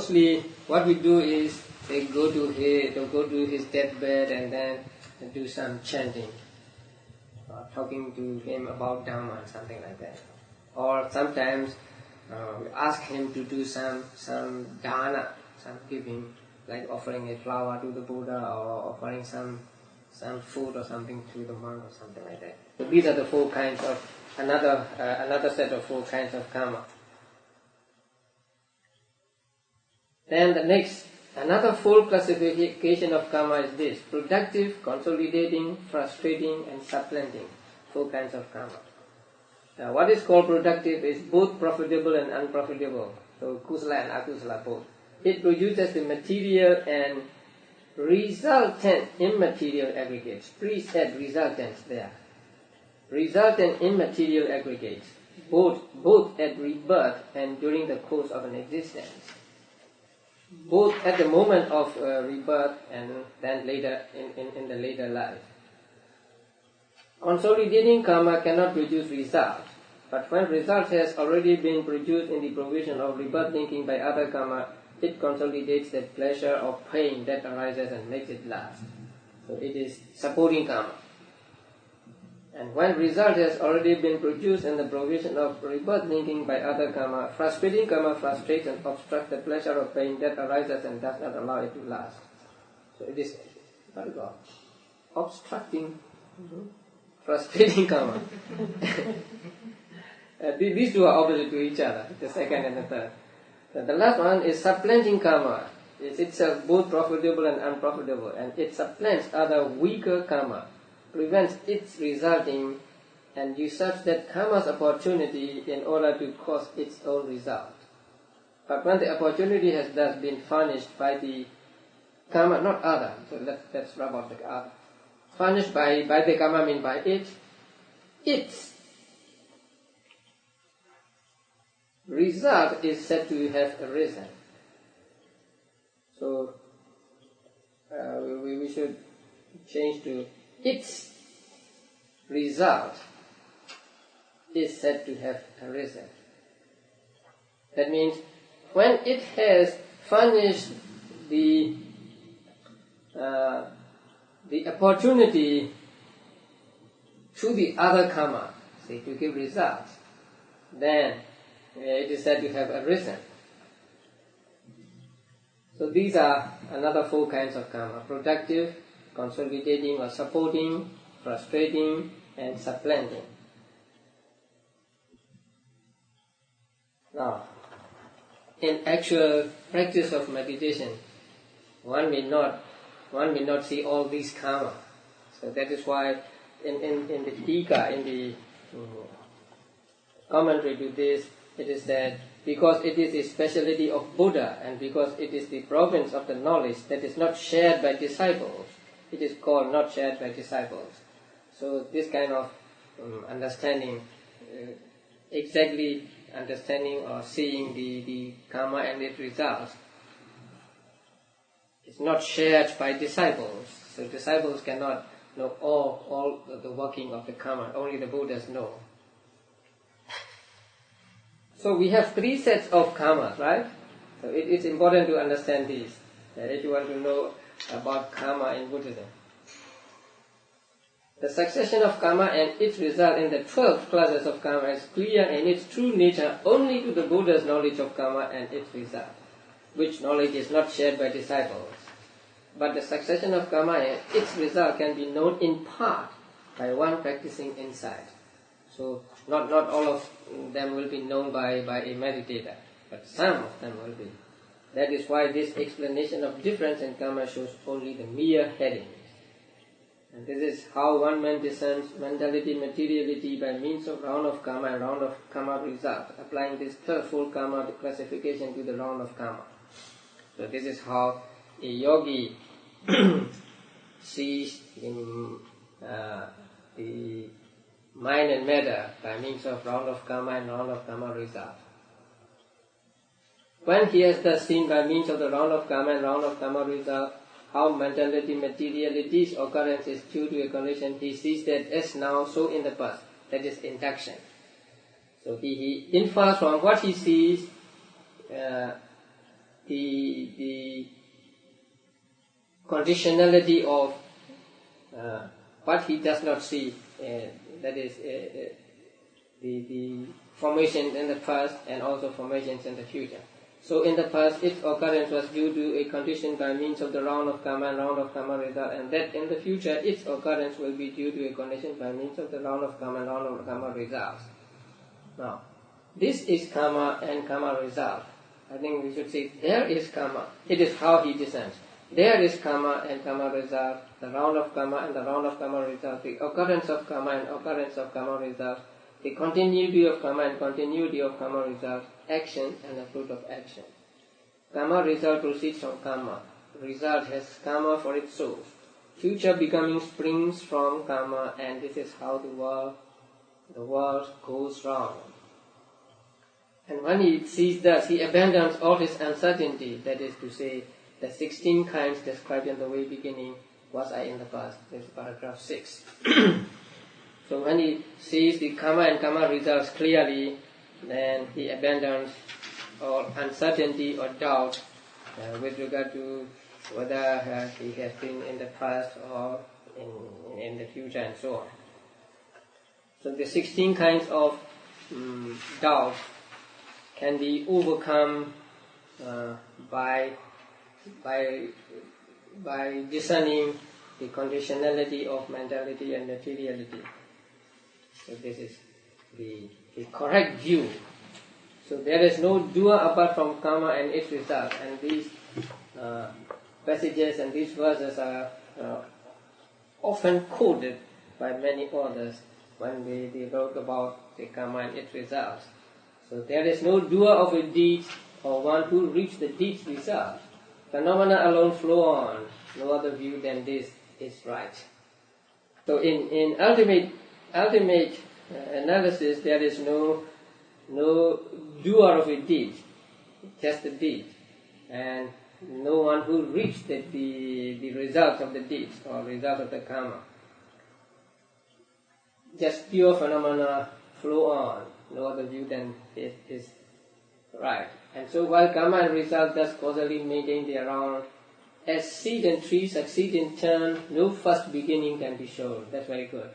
mostly what we do is they go to his deathbed and then do some chanting, talking to him about Dhamma and something like that. Or sometimes we ask him to do some dana, some giving, like offering a flower to the Buddha or offering some food or something to the monk or something like that. So these are the four kinds of another set of four kinds of karma. Then the next, another full classification of karma is this: productive, consolidating, frustrating, and supplanting. Four kinds of karma. Now, what is called productive is both profitable and unprofitable. So kusala and akusala both. It produces the material and resultant immaterial aggregates. Please add resultants there. Resultant immaterial aggregates, both at rebirth and during the course of an existence. Both at the moment of rebirth and then later in the later life. Consolidating karma cannot produce results, but when result has already been produced in the provision of rebirth thinking by other karma, it consolidates the pleasure or pain that arises and makes it last. So it is supporting karma. And when result has already been produced in the provision of rebirth thinking by other karma, frustrating karma frustrates and obstructs the pleasure or pain that arises and does not allow it to last. So it is obstructing, frustrating karma. These two are opposite to each other, the second and the third. The last one is supplanting karma. It's itself both profitable and unprofitable, and it supplants other weaker karma, prevents its resulting, and usurps that karma's opportunity in order to cause its own result. But when the opportunity has thus been furnished by the karma, not other, so let's rub out the other. Furnished by the karma means by its result is said to have arisen. So we should change to its result is said to have arisen. That means when it has furnished the opportunity to the other karma, say to give results, then it is said to have arisen. So these are another four kinds of karma: productive, consolidating or supporting, frustrating, and supplanting. Now, in actual practice of meditation, one may not see all these karma. So that is why in the Tika, in the commentary to this, it is said, because it is the speciality of Buddha and because it is the province of the knowledge that is not shared by disciples, it is called not shared by disciples. So this kind of understanding, exactly understanding or seeing the karma and its results, is not shared by disciples. So disciples cannot know all the working of the karma, only the Buddhas know. So we have three sets of karmas, right? So it is important to understand these, if you want to know about karma in Buddhism. The succession of karma and its result in the 12 classes of karma is clear in its true nature only to the Buddha's knowledge of karma and its result, which knowledge is not shared by disciples. But the succession of karma and its result can be known in part by one practicing insight. So not all of them will be known by a meditator, but some of them will be. That is why this explanation of difference in karma shows only the mere headings. And this is how one man discerns mentality, materiality by means of round of karma and round of karma result, applying this third-fold karma classification to the round of karma. So this is how a yogi sees the mind and matter by means of round of karma and round of karma result. When he has thus seen by means of the round of karma and round of karma result how mentality, materiality's occurrence is due to a condition, he sees that as now, so in the past. That is induction. So he infers from what he sees the the conditionality of what he does not see, that is the formation in the past and also formations in the future. So in the past, its occurrence was due to a condition by means of the round of karma and round of karma result, and that in the future, its occurrence will be due to a condition by means of the round of karma and round of karma results. Now, this is karma and karma result. I think we should say, there is karma. It is how he descends. There is karma and karma result, the round of karma and the round of karma result, the occurrence of karma and occurrence of karma result, the continuity of karma and continuity of karma result, action and the fruit of action. Karma result proceeds from karma. Result has karma for its source. Future becoming springs from karma, and this is how the world goes round. And when he sees thus, he abandons all his uncertainty, that is to say, the 16 kinds described in the way beginning, was I in the past. This is paragraph 6. So when he sees the karma and karma results clearly, then he abandons all uncertainty or doubt with regard to whether he has been in the past or in the future and so on. So the 16 kinds of doubt can be overcome by discerning the conditionality of mentality and materiality. So this is the correct view. So there is no doer apart from karma and its result. And these passages and these verses are often quoted by many authors when they wrote about the karma and its results. So there is no doer of a deed or one who reached the deed's result. Phenomena alone flow on. No other view than this is right. So in ultimate analysis, there is no doer of a deed, just the deed, and no one who reached the result of the deed or result of the karma. Just pure phenomena flow on. No other view than this is right. And so while karma and result thus causally maintain their round, as seed and tree succeed in turn, no first beginning can be shown. That's very good.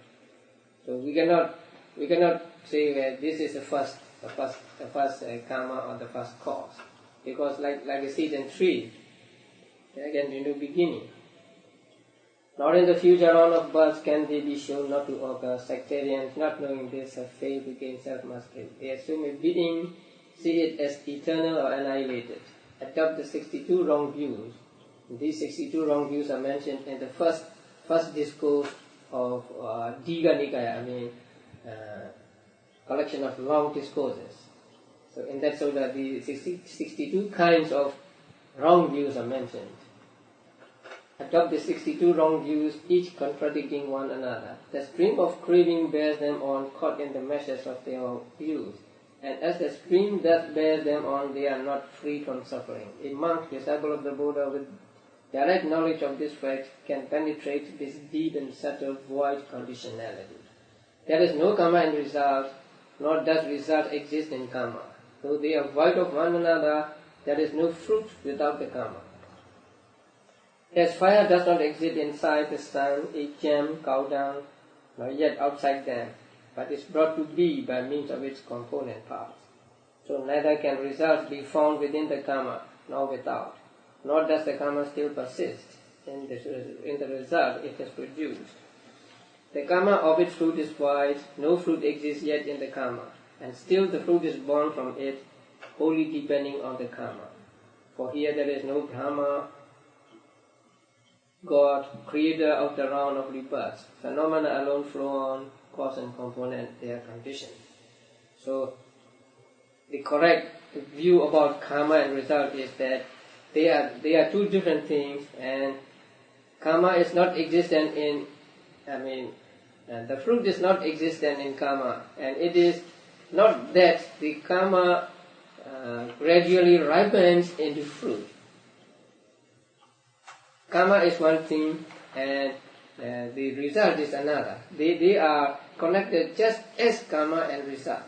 So we cannot say that this is the first karma or the first cause, because like a seed and tree, there can be no beginning. Nor in the future round of births can they be shown not to occur. Sectarians, not knowing this, have failed to gain self-mastery. They assume a being, see it as eternal or annihilated. Adopt the 62 wrong views. These 62 wrong views are mentioned in the first discourse of Digha Nikaya, collection of long discourses. So in that sutta, the 62 kinds of wrong views are mentioned. Adopt the 62 wrong views, each contradicting one another. The stream of craving bears them on, caught in the meshes of their views. And as the stream thus bears them on, they are not free from suffering. A monk, disciple of the Buddha, with direct knowledge of this fact, can penetrate this deep and subtle void conditionality. There is no karma in result, nor does result exist in karma. Though they are void of one another, there is no fruit without the karma. As fire does not exist inside the sun, a gem, cow dung, nor yet outside them, but is brought to be by means of its component parts. So neither can results be found within the karma, nor without, nor does the karma still persist in the result it has produced. The karma of its fruit is void, no fruit exists yet in the karma, and still the fruit is born from it, wholly depending on the karma. For here there is no Brahma, God, creator of the round of rebirths. Phenomena alone flow on, cause and component, they are conditioned. So the correct view about karma and result is that they are two different things, and karma is not existent in, the fruit is not existent in karma, and it is not that the karma gradually ripens into fruit. Karma is one thing, and the result is another. They are connected just as karma and result.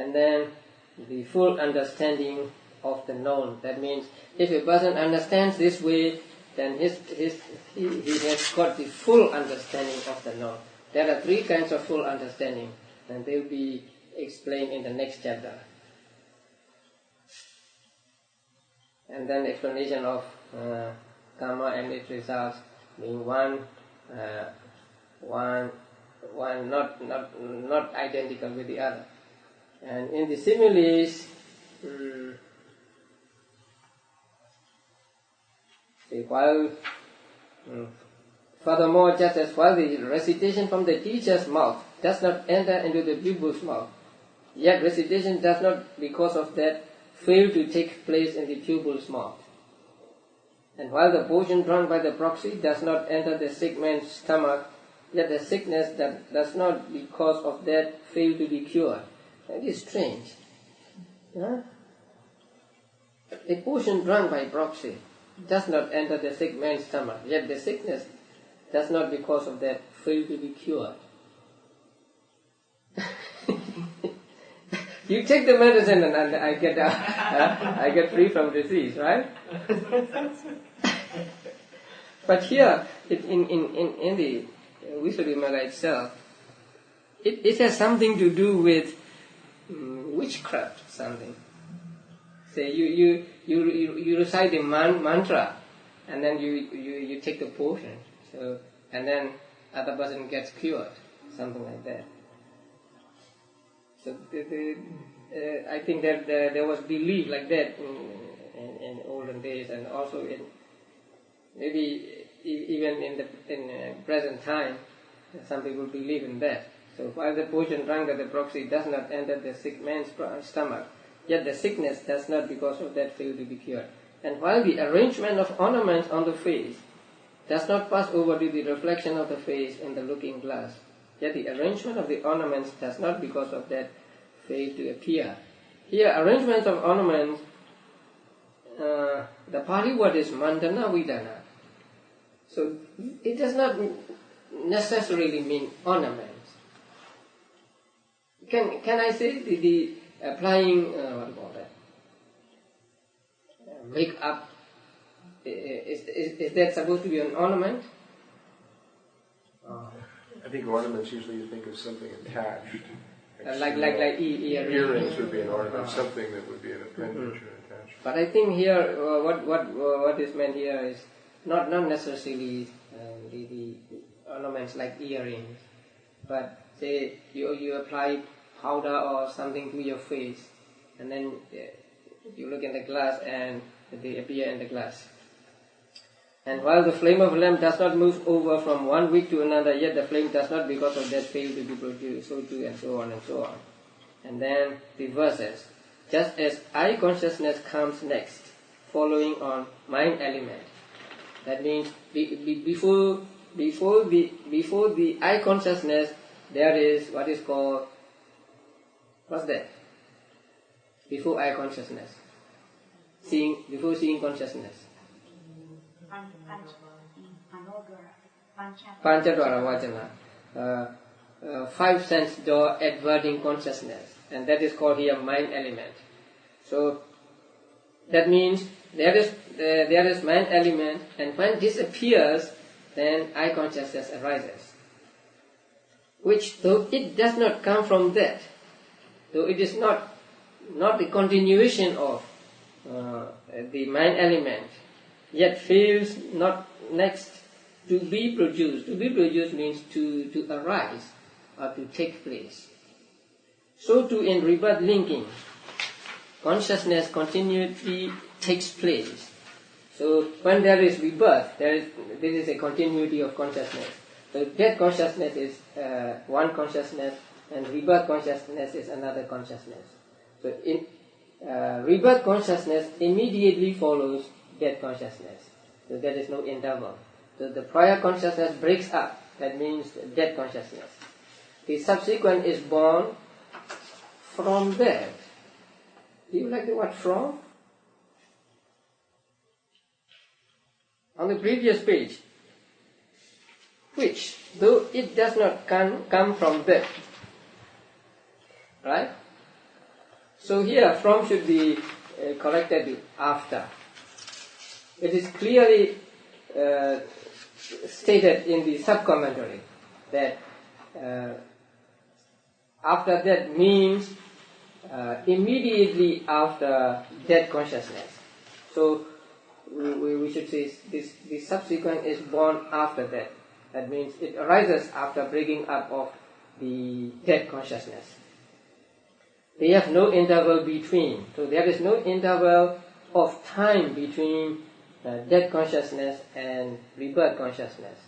and then the full understanding of the known. That means if a person understands this way, then he has got the full understanding of the known. There are three kinds of full understanding, and they will be explained in the next chapter. And then explanation of karma and its results being one not identical with the other. And in the similes, furthermore, just as while the recitation from the teacher's mouth does not enter into the pupil's mouth, yet recitation does not, because of that, fail to take place in the pupil's mouth. And while the potion drunk by the proxy does not enter the sick man's stomach, yet the sickness that does not, because of that, fail to be cured. That is strange. Huh? A potion drunk by proxy does not enter the sick man's stomach, yet the sickness does not, because of that, fail to be cured. You take the medicine and I get free from disease, right? But here, in the Visuddhimagga itself, it has something to do with witchcraft, something. Say you recite the mantra, and then you take the potion, and then other person gets cured, something like that. So I think that there was belief like that in olden days, and also in maybe even in the present time, some people believe in that. So while the potion drunk at the proxy does not enter the sick man's stomach, yet the sickness does not, because of that, fail to be cured. And while the arrangement of ornaments on the face does not pass over to the reflection of the face in the looking glass, yet the arrangement of the ornaments does not, because of that, fail to appear. Here, arrangement of ornaments, the Pali word is mandana vidana. So it does not necessarily mean ornaments. Can I say the applying what do you call that? Make-up, is that supposed to be an ornament? I think ornaments usually you think of something attached. Like earrings. Earrings would be an ornament, something that would be an appendage or attached. But I think here, what is meant here is not necessarily the ornaments like earrings, but say you apply powder or something to your face, and then you look in the glass and they appear in the glass. And while the flame of a lamp does not move over from one wick to another, yet the flame does not, because of that, fail to be produced, so too, and so on and so on. And then the verses. Just as eye consciousness comes next, following on mind element. That means before the eye consciousness, there is what is called, what's that? Before eye consciousness. Before seeing consciousness. Panchadwara Vajana. Five sense door adverting consciousness, and that is called here mind element. So that means there is mind element, and when this appears, then eye consciousness arises. Which, though it does not come from that, though it is not the continuation of the mind element, yet fails not next to be produced. To be produced means to arise or to take place. So too in rebirth linking, consciousness continuity takes place. So when there is rebirth, this is a continuity of consciousness. So death consciousness is one consciousness, and rebirth consciousness is another consciousness. So in rebirth consciousness immediately follows death consciousness. So there is no interval. So the prior consciousness breaks up. That means death consciousness. The subsequent is born from that. Do you like the word from? On the previous page, which, though it does not come from that, right? So here, from should be corrected to after. It is clearly stated in the sub-commentary that after that means immediately after death consciousness. So we should say the subsequent is born after that. That means it arises after breaking up of the death consciousness. They have no interval between. So there is no interval of time between death consciousness and rebirth consciousness.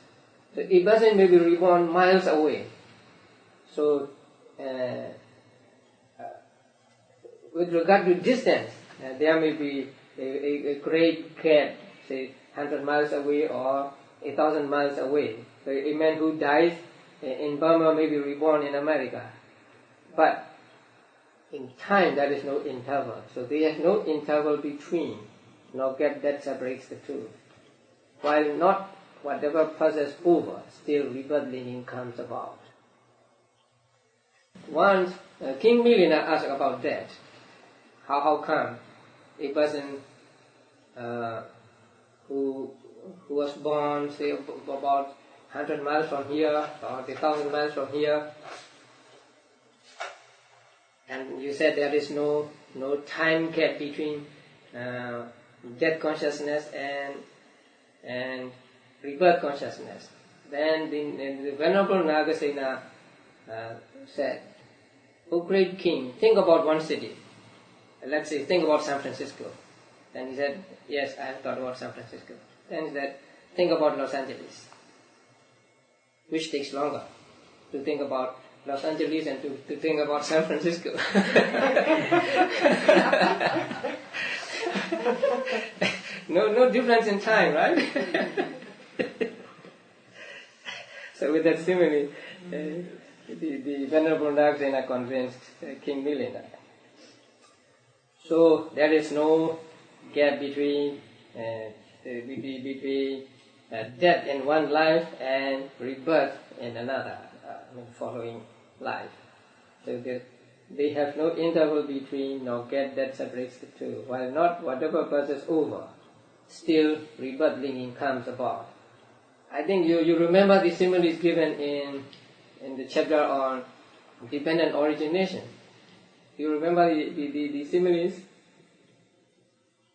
So a person may be reborn miles away. So with regard to distance, there may be a great gap, say 100 miles away or 1,000 miles away. So a man who dies in Burma may be reborn in America. But in time there is no interval. So there is no interval between, no gap that separates the two. While not whatever passes over, still rebirth linking comes about. Once King Milena asked about that. How come a person who was born, say, about 100 miles from here, or 1,000 miles from here, and you said there is no time gap between death consciousness and rebirth consciousness. Then the Venerable Nagasena said, "O great king, think about one city. Let's say, think about San Francisco." Then he said, "Yes, I have thought about San Francisco." Then he said, "Think about Los Angeles." Which takes longer, to think about Los Angeles and to think about San Francisco. No difference in time, right? So with that simile, the Venerable Nagasena convinced King Milena. So there is no gap between death in one life and rebirth in another, following life. So they have no interval between, no gap that separates the two. While not whatever passes over, still rebirth linking comes about. I think you remember the similes given in the chapter on dependent origination. You remember the similes?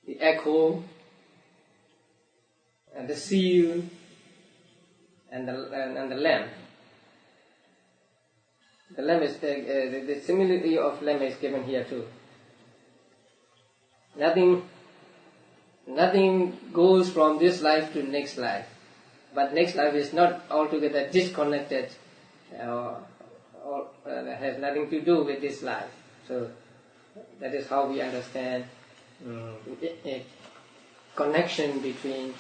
The echo, and the seal, and the lamp. The lamp is the similarity of lamp is given here too. Nothing goes from this life to next life, but next life is not altogether disconnected, has nothing to do with this life. So that is how we understand a connection between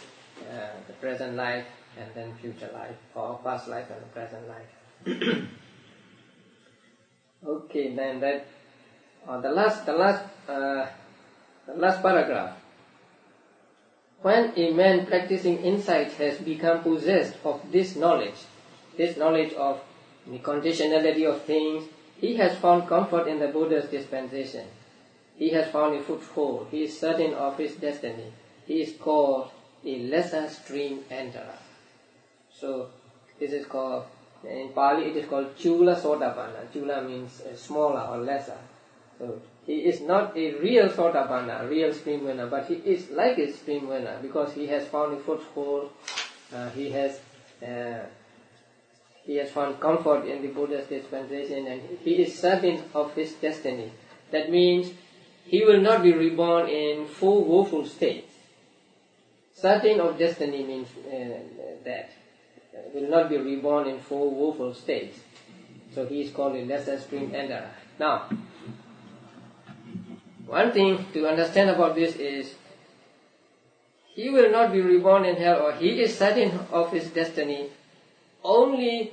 the present life and then future life, or past life and the present life. Okay, then that the last paragraph. When a man practicing insight has become possessed of this knowledge of the conditionality of things, he has found comfort in the Buddha's dispensation. He has found a foothold. He is certain of his destiny. He is called a lesser stream enterer. So this is called, in Pali it is called Chula Sotapanna. Chula means smaller or lesser. So he is not a real Sotapanna, real stream winner, but he is like a stream winner because he has found a foothold. He has found comfort in the Buddha's dispensation, and he is certain of his destiny. That means he will not be reborn in four woeful states. Certain of destiny means that will not be reborn in four woeful states. So he is called a lesser stream enterer. Now, one thing to understand about this is he will not be reborn in hell, or he is certain of his destiny only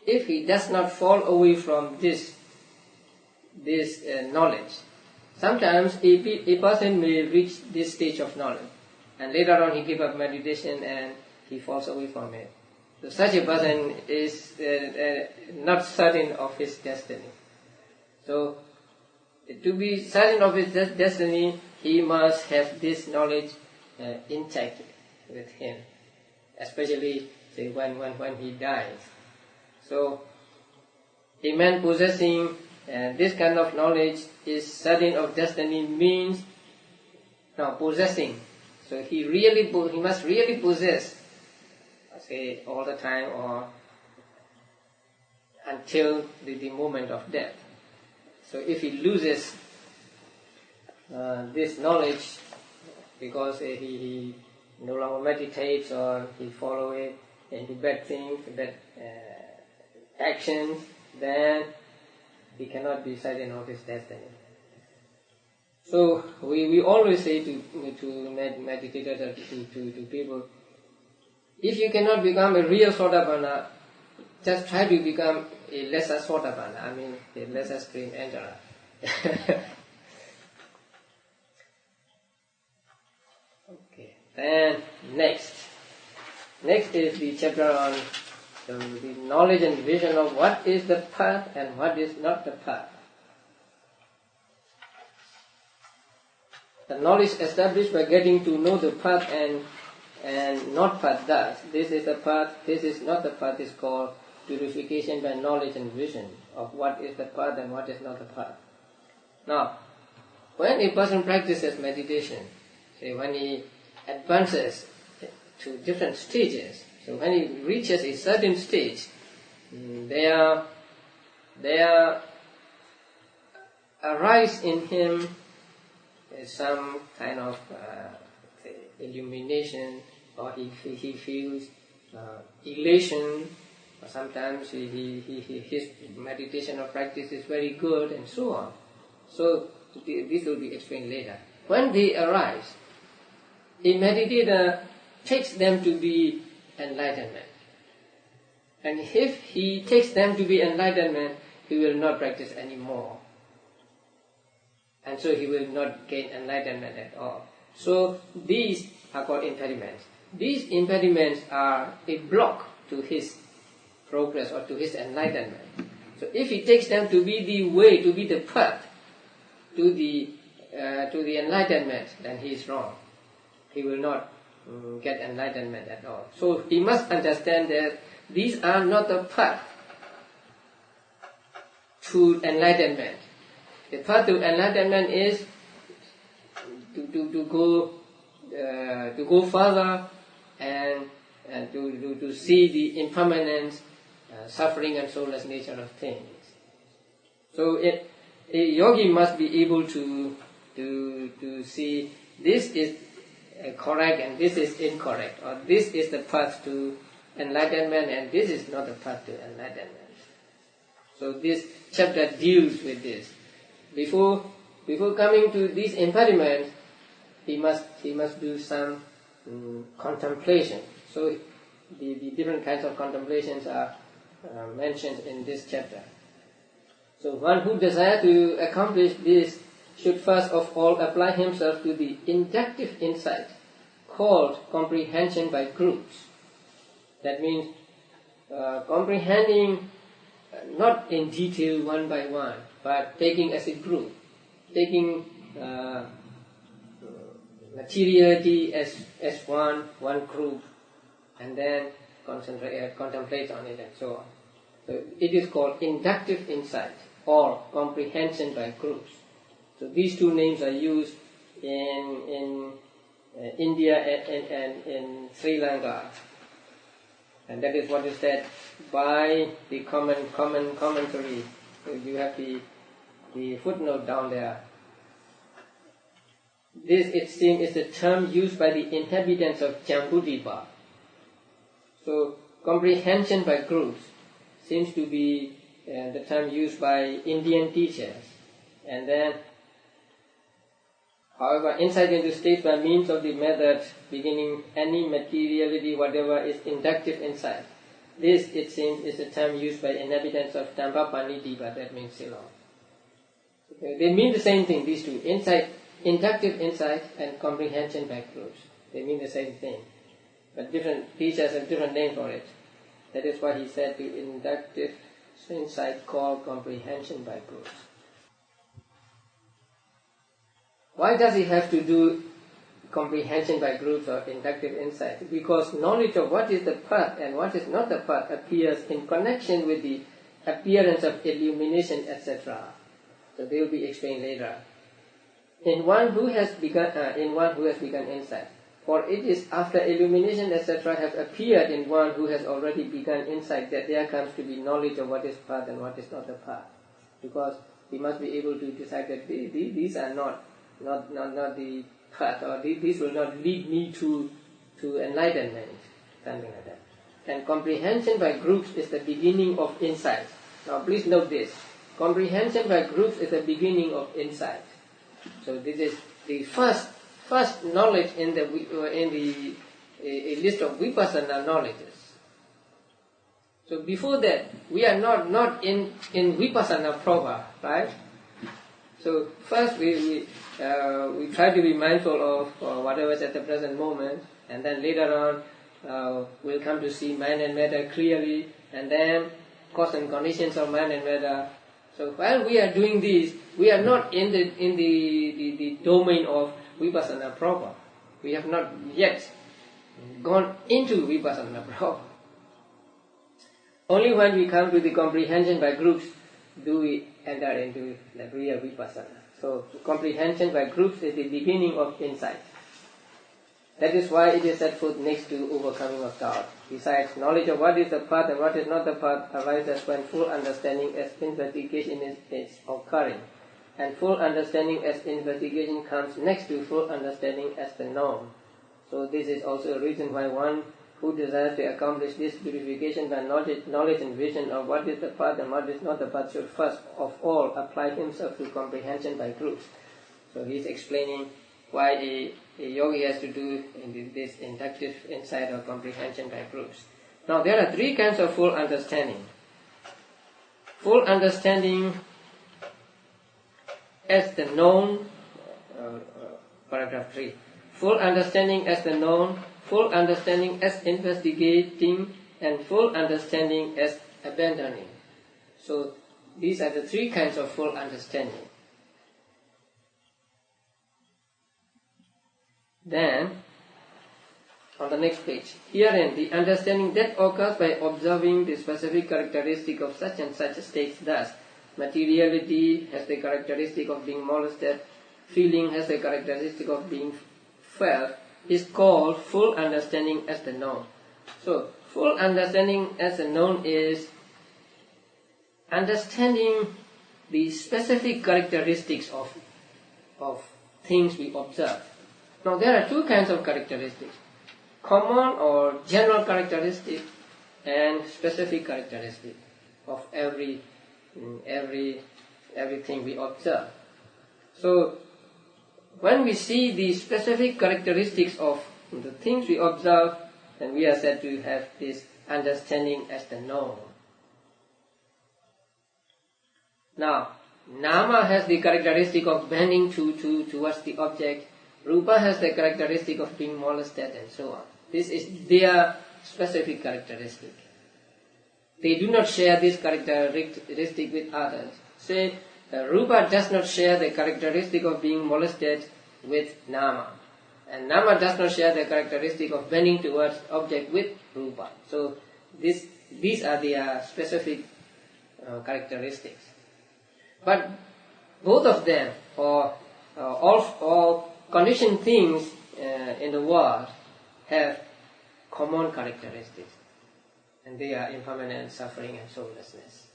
if he does not fall away from this knowledge. Sometimes a person may reach this stage of knowledge, and later on he gives up meditation and he falls away from it. So such a person is not certain of his destiny. So to be certain of his destiny, he must have this knowledge intact with him, especially say when he dies. So a man possessing this kind of knowledge is certain of destiny means now possessing. So he must really possess, say all the time or until the moment of death. So if he loses this knowledge because he no longer meditates or he follow it into bad things, bad actions, then he cannot be certain of his destiny. So we always say to meditators or to people, if you cannot become a real Sotapanna, just try to become a lesser Sotapanna, I mean a lesser stream enterer. Okay, then next is the chapter on the knowledge and vision of what is the path and what is not the path. The knowledge established by getting to know the path and not path thus. This is the path, this is not the path is called purification by knowledge and vision of what is the path and what is not the path. Now, when a person practices meditation, say when he advances to different stages, so when he reaches a certain stage, there arise in him some kind of illumination, or he feels elation, or sometimes his meditation or practice is very good, and so on. So this will be explained later. When they arise, a meditator takes them to be enlightenment. And if he takes them to be enlightenment, he will not practice anymore. And so he will not gain enlightenment at all. So these are called impediments. These impediments are a block to his progress or to his enlightenment. So if he takes them to be the way, to be the path to the enlightenment, then he is wrong. He will not get enlightenment at all. So he must understand that these are not the path to enlightenment. The path to enlightenment is to go further and to see the impermanence, suffering and soulless nature of things. So a yogi must be able to see this is correct and this is incorrect, or this is the path to enlightenment and this is not the path to enlightenment. So this chapter deals with this. Before coming to these impediments, he must do some contemplation. So the different kinds of contemplations are mentioned in this chapter. So one who desires to accomplish this should first of all apply himself to the inductive insight called comprehension by groups. That means comprehending not in detail one by one, but taking as a group, taking materiality as one group, and then contemplate on it and so on. So it is called inductive insight or comprehension by groups. So these two names are used in India and in Sri Lanka, and that is what is said by the common commentary. So you have the footnote down there. This, it seems, is the term used by the inhabitants of Jambudvipa. So comprehension by groups seems to be the term used by Indian teachers. And then, however, insight into states by means of the method beginning any materiality, whatever, is inductive insight. This, it seems, is the term used by inhabitants of Tampapanidipa, that means Ceylon. They mean the same thing, these two, insight, inductive insight and comprehension by groups. They mean the same thing. But different teachers have different names for it. That is why he said the inductive insight called comprehension by groups. Why does he have to do comprehension by groups or inductive insight? Because knowledge of what is the path and what is not the path appears in connection with the appearance of illumination, etc. So they will be explained later. In one who has begun insight. For it is after illumination, etc. have appeared in one who has already begun insight that there comes to be knowledge of what is path and what is not the path. Because he must be able to decide that these are not the path, or these will not lead me to enlightenment, something like that. And comprehension by groups is the beginning of insight. Now please note this. Comprehension by groups is the beginning of insight. So this is the first knowledge in the a list of vipassana knowledges. So before that, we are not in vipassana proper, right? So first we try to be mindful of whatever is at the present moment, and then later on we'll come to see mind and matter clearly, and then cause and conditions of mind and matter. So while we are doing this, we are not in the domain of vipassana proper. We have not yet gone into vipassana proper. Only when we come to the comprehension by groups do we enter into the real vipassana. So comprehension by groups is the beginning of insight. That is why it is set forth next to overcoming of doubt. Besides, knowledge of what is the path and what is not the path arises when full understanding as investigation is occurring. And full understanding as investigation comes next to full understanding as the norm. So this is also a reason why one who desires to accomplish this purification by knowledge and vision of what is the path and what is not the path should first of all apply himself to comprehension by groups. So he is explaining why a yogi has to do this inductive insight or comprehension by groups. Now there are three kinds of full understanding. Full understanding as the known, paragraph 3. Full understanding as the known, full understanding as investigating, and full understanding as abandoning. So these are the three kinds of full understanding. Then, on the next page, herein the understanding that occurs by observing the specific characteristic of such and such states, thus, materiality has the characteristic of being molested, feeling has the characteristic of being felt, is called full understanding as the known. So, full understanding as the known is understanding the specific characteristics of things we observe. Now there are two kinds of characteristics, common or general characteristic and specific characteristic of everything we observe. So when we see the specific characteristics of the things we observe, then we are said to have this understanding as the known. Now, nama has the characteristic of bending towards the object. Rupa has the characteristic of being molested and so on. This is their specific characteristic. They do not share this characteristic with others. Say, Rupa does not share the characteristic of being molested with Nama. And Nama does not share the characteristic of bending towards object with Rupa. So these are their specific characteristics. But both of them, or all conditioned things in the world, have common characteristics, and they are impermanent, suffering, and soullessness.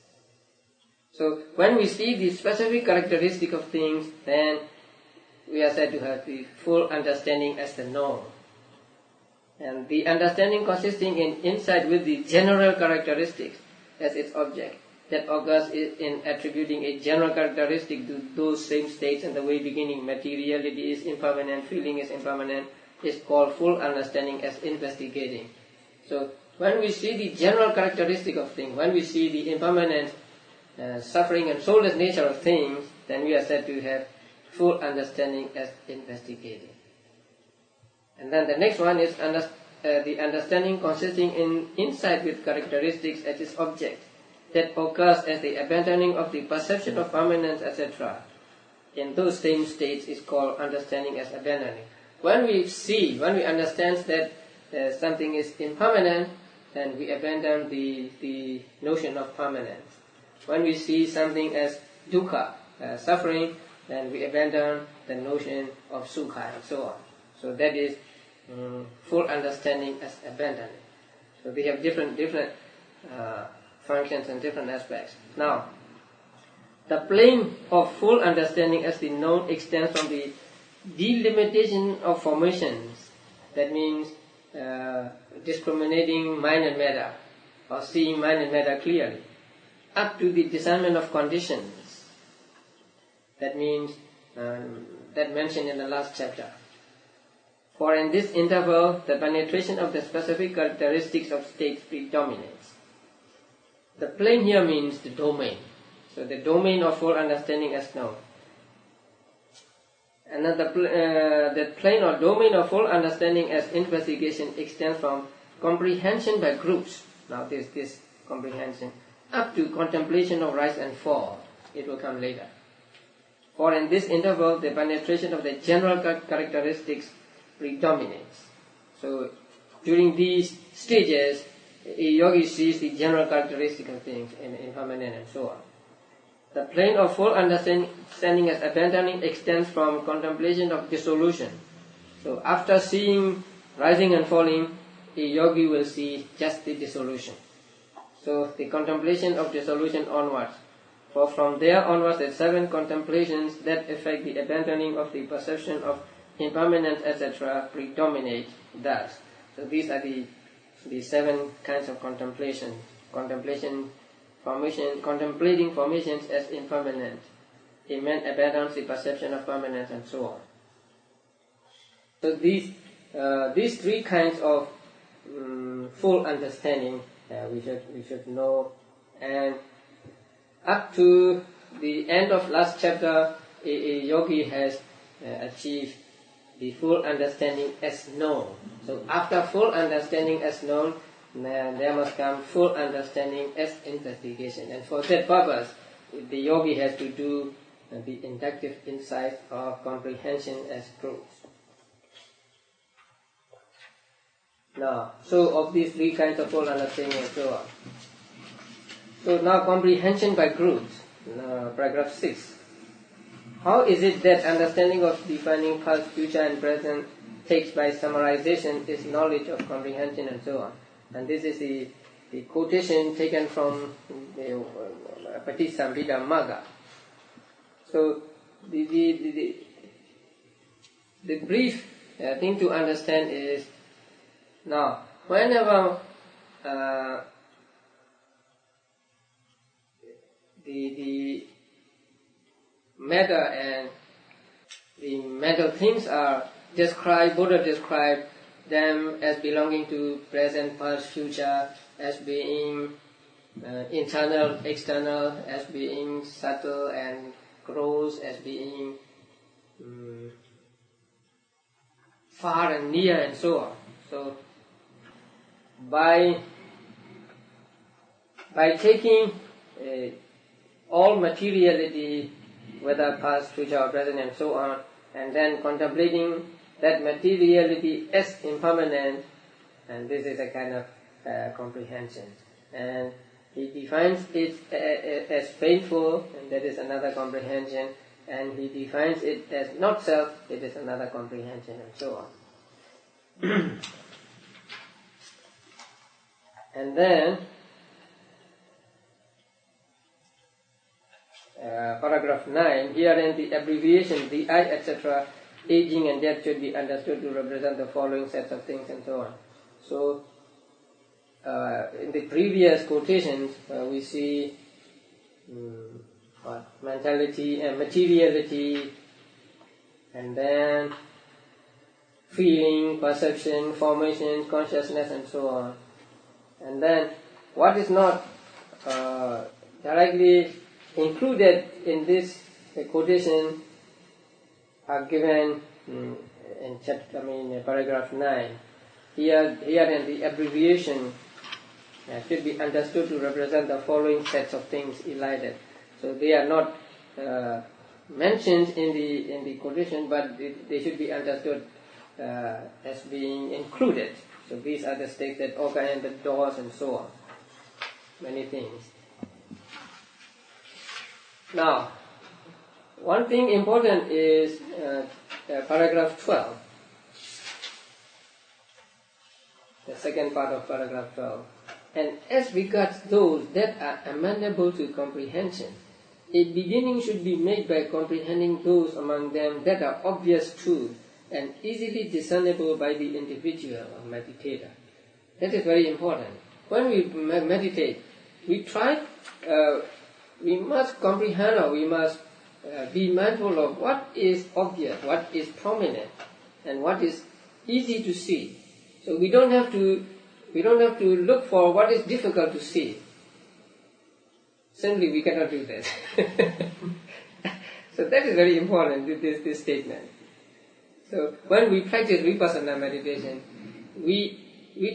So when we see the specific characteristic of things, then we are said to have the full understanding as the known. And the understanding consisting in insight with the general characteristics as its object, that occurs in attributing a general characteristic to those same states and the way beginning materiality is impermanent, feeling is impermanent, is called full understanding as investigating. So when we see the general characteristic of things, when we see the impermanent, suffering and soulless nature of things, then we are said to have full understanding as investigating. And then the next one is the understanding consisting in insight with characteristics as its object, that occurs as the abandoning of the perception of permanence, etc. in those same states is called understanding as abandoning. When we understand that something is impermanent, then we abandon the notion of permanence. When we see something as dukkha, suffering, then we abandon the notion of sukha and so on. So that is full understanding as abandoning. So they have different functions and different aspects. Now, the plane of full understanding as the known extends from the delimitation of formations. That means discriminating mind and matter, or seeing mind and matter clearly, up to the discernment of conditions. That means that mentioned in the last chapter. For in this interval, the penetration of the specific characteristics of states predominates. The plane here means the domain. So the domain of full understanding as known. And the plane or domain of full understanding as investigation extends from comprehension by groups. Now this comprehension up to contemplation of rise and fall. It will come later. For in this interval, the penetration of the general characteristics predominates. So during these stages, a yogi sees the general characteristics of things, impermanent and so on. The plane of full understanding as abandoning extends from contemplation of dissolution. So after seeing rising and falling, a yogi will see just the dissolution. So the contemplation of dissolution onwards. For from there onwards, the 7 contemplations that affect the abandoning of the perception of impermanence, etc., predominate thus. So these are the 7 kinds of contemplation. Contemplating formations as impermanent. A man abandons the perception of permanence and so on. So these 3 kinds of full understanding we should know, and up to the end of last chapter, a yogi has achieved the full understanding as known. So after full understanding as known, there must come full understanding as investigation. And for that purpose, the yogi has to do the inductive insight or comprehension as proofs. Now, so of these 3 kinds of full understanding and so on. So now comprehension by groups, paragraph 6. How is it that understanding of defining past, future and present takes by summarization is knowledge of comprehension and so on? And this is the quotation taken from the Visuddhimagga. So the brief thing to understand is, now whenever the matter and the mental things are described, Buddha described them as belonging to present, past, future, as being internal, external, as being subtle and gross, as being far and near and so on. So by taking all materiality, whether past, future or present and so on, and then contemplating that materiality as impermanent, and this is a kind of comprehension. And he defines it as painful, and that is another comprehension, and he defines it as not self, it is another comprehension, and so on. And then paragraph 9, herein the abbreviation, the I, etc., aging and death should be understood to represent the following sets of things and so on. So, in the previous quotations, we see mentality and materiality, and then feeling, perception, formation, consciousness, and so on. And then what is not directly included in this quotation are given in paragraph 9. Here in the abbreviation should be understood to represent the following sets of things elided. So they are not mentioned in the quotation, but they should be understood as being included. So these are the stakes that occur in the doors and so on. Many things. Now, one thing important is paragraph 12. The second part of paragraph 12. And as regards those that are amenable to comprehension, a beginning should be made by comprehending those among them that are obvious truth and easily discernible by the individual or meditator. That is very important. When we meditate, we must comprehend, or we must be mindful of what is obvious, what is prominent, and what is easy to see. So we don't have to look for what is difficult to see. Simply, we cannot do that. So that is very important, this statement. So when we practice vipassana meditation, we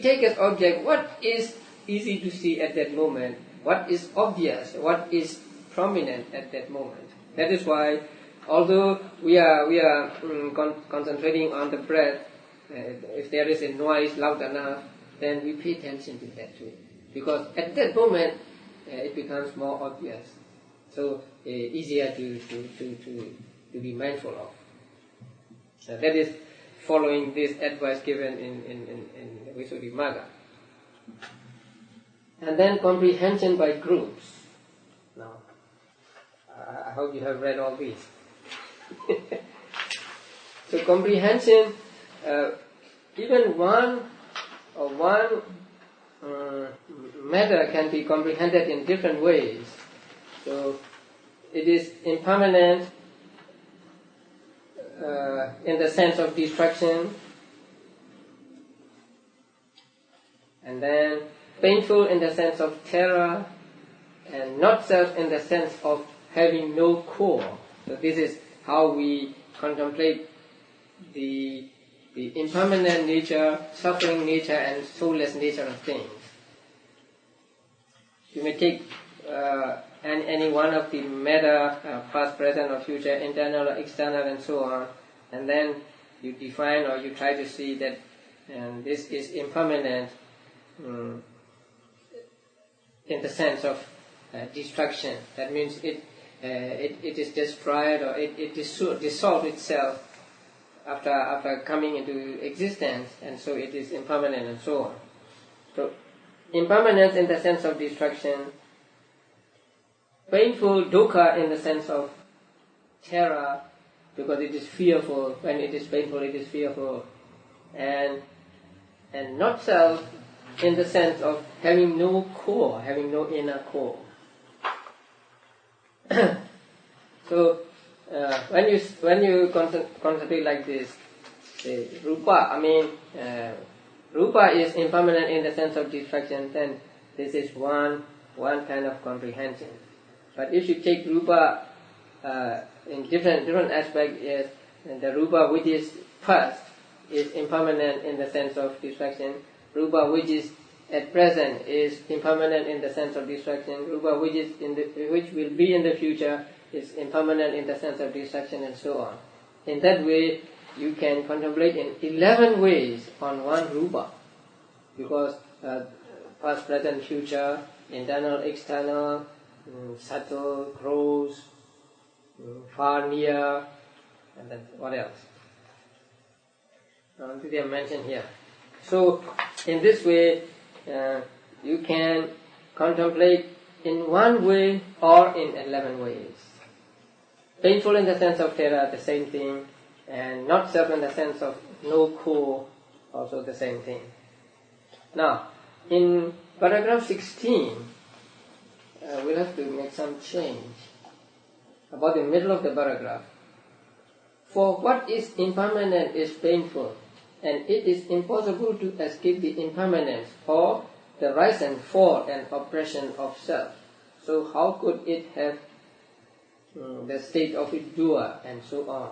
take as object what is easy to see at that moment, what is obvious, what is prominent at that moment. That is why, although we are concentrating on the breath, if there is a noise loud enough, then we pay attention to that too, because at that moment it becomes more obvious, so easier to be mindful of. So that is following this advice given in Visuddhimagga. And then comprehension by groups. Now, I hope you have read all these. So comprehension, even one matter can be comprehended in different ways. So it is impermanent in the sense of destruction, and then painful in the sense of terror, and not self in the sense of having no core. So this is how we contemplate the impermanent nature, suffering nature, and soulless nature of things. You may take any one of the matter, past, present, or future, internal or external, and so on, and then you define or you try to see that this is impermanent in the sense of destruction. That means it is destroyed, or it dissolves itself after coming into existence, and so it is impermanent and so on. So impermanence in the sense of destruction, painful, dukkha in the sense of terror, because it is fearful. When it is painful, it is fearful, and not self in the sense of having no core, having no inner core. So when you concentrate like this, say rupa, rupa is impermanent in the sense of destruction. Then this is one kind of comprehension. But if you take rupa in different aspects, yes, and the rupa which is past is impermanent in the sense of destruction. Rupa which is at present is impermanent in the sense of destruction. Rupa which will be in the future is impermanent in the sense of destruction, and so on. In that way, you can contemplate in 11 ways on one rupa, because past, present, future, internal, external, subtle, gross, far, near, and then what else? They are mentioned here. So, in this way, you can contemplate in one way or in 11 ways. Painful in the sense of terror, the same thing, and not self in the sense of no core, also the same thing. Now, in paragraph 16, we'll have to make some change about the middle of the paragraph. For what is impermanent is painful, and it is impossible to escape the impermanence or the rise and fall and oppression of self. So how could it have the state of its doer, and so on?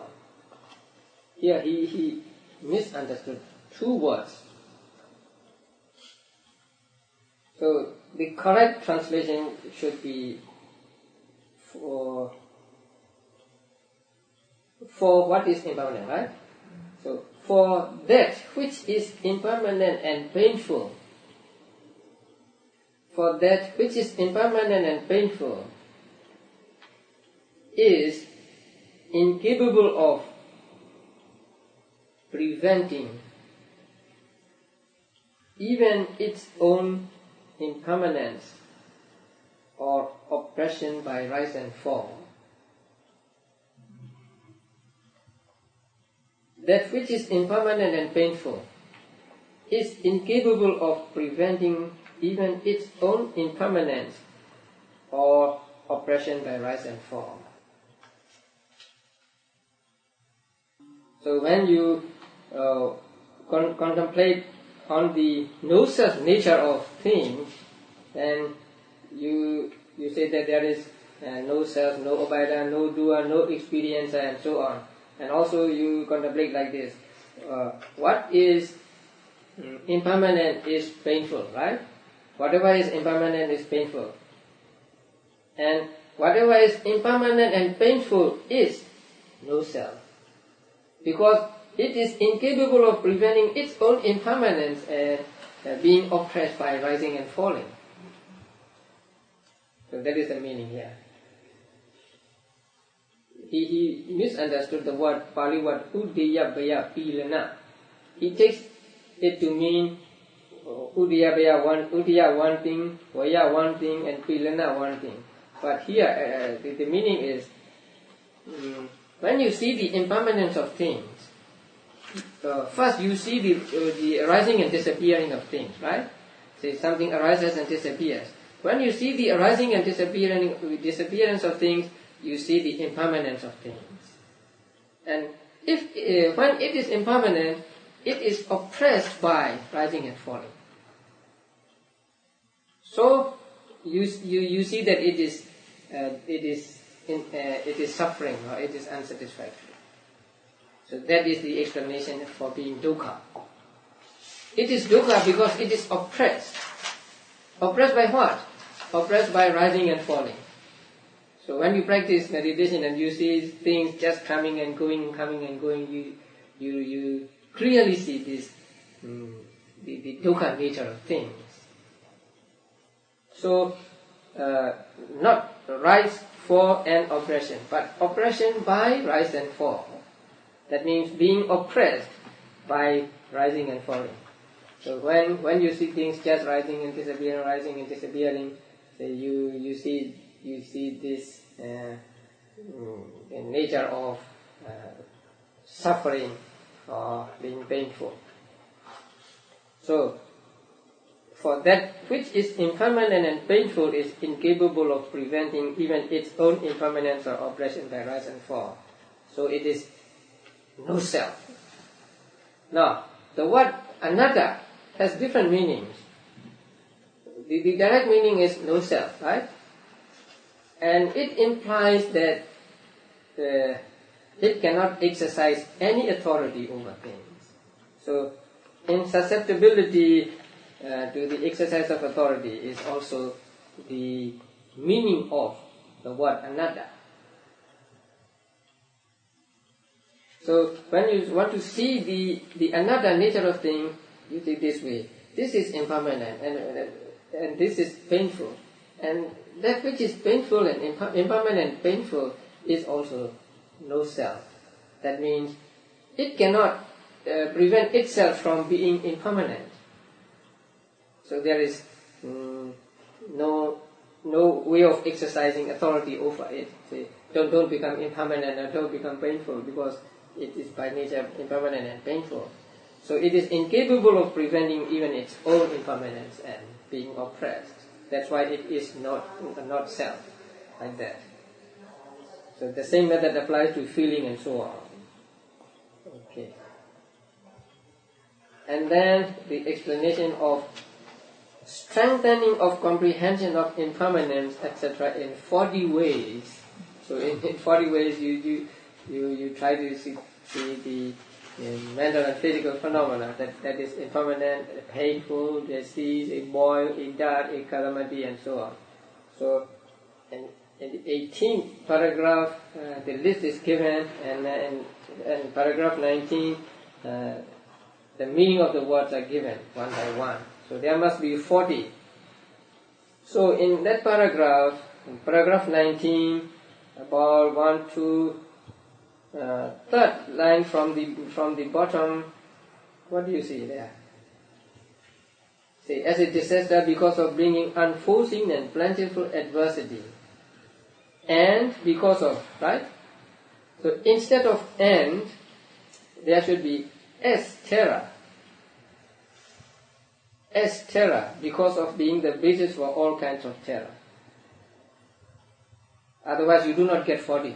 Here he misunderstood two words. So the correct translation should be for what is impermanent, right? So for that which is impermanent and painful, for that which is impermanent and painful is incapable of preventing even its own impermanence or oppression by rise and fall. That which is impermanent and painful is incapable of preventing even its own impermanence or oppression by rise and fall. So when you contemplate on the no-self nature of things, then you say that there is no self, no abida, no doer, no experiencer, and so on. And also you contemplate like this: what is impermanent is painful, right? Whatever is impermanent is painful, and whatever is impermanent and painful is no self, because it is incapable of preventing its own impermanence and being oppressed by rising and falling. So that is the meaning here. He misunderstood the word, Pali word, Udaya Baya Pilana. He takes it to mean Udaya Baya one thing, Vaya one thing, and Pilana one thing. But here the meaning is, when you see the impermanence of things, first you see the arising and disappearing of things, right? Say something arises and disappears. When you see the arising and disappearance of things, you see the impermanence of things. And if when it is impermanent, it is oppressed by rising and falling. So you see that it is suffering, or it is unsatisfactory. So that is the explanation for being dukkha. It is dukkha because it is oppressed. Oppressed by what? Oppressed by rising and falling. So when you practice meditation and you see things just coming and going, you clearly see this the dukkha nature of things. So not rise, fall, and oppression, but oppression by rise and fall. That means being oppressed by rising and falling. So when you see things just rising and disappearing, so you see this nature of suffering or being painful. So for that which is impermanent and painful is incapable of preventing even its own impermanence or oppression by rise and fall. So it is no self. Now, the word anatta has different meanings. The direct meaning is no self, right? And it implies that it cannot exercise any authority over things. So, insusceptibility to the exercise of authority is also the meaning of the word anatta. So when you want to see the anatta nature of things, you think this way: this is impermanent and this is painful, and that which is painful and impermanent, painful is also no self. That means it cannot prevent itself from being impermanent. So there is no way of exercising authority over it. Say, don't become impermanent or don't become painful, because it is by nature impermanent and painful. So it is incapable of preventing even its own impermanence and being oppressed. That's why it is not self, like that. So the same method applies to feeling and so on. Okay. And then the explanation of strengthening of comprehension of impermanence, etc., in 40 ways. So in 40 ways you try to see the mental and physical phenomena that is impermanent, painful, disease, a boil, a dart, a calamity, and so on. So, and in the 18th paragraph, the list is given, and in paragraph 19, the meaning of the words are given one by one. So there must be 40. So in that paragraph, in paragraph 19, about 1, 2, third line from the bottom, what do you see there? See, as it says that because of bringing unforeseen and plentiful adversity, and because of, right? So instead of and, there should be as terror. As terror, because of being the basis for all kinds of terror. Otherwise you do not get 40.